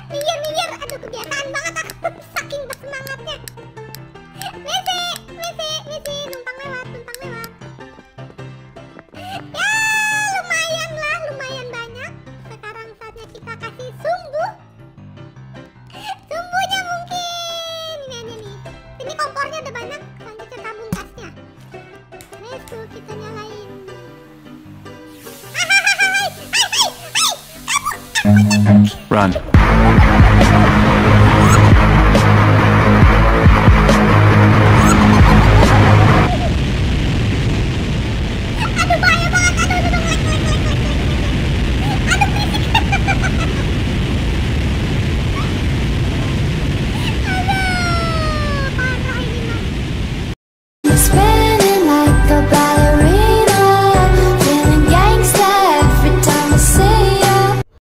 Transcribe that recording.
Minggir. Aduh, kebiasaan banget aku saking bersemangatnya. Misi, numpang lewat. Ya, lumayan banyak. Sekarang saatnya kita kasih sumbu. Sumbunya mungkin ini aja nih. Ini kompornya udah banyak. Selanjutnya tabung gasnya. Mesu kita nyalain. Run.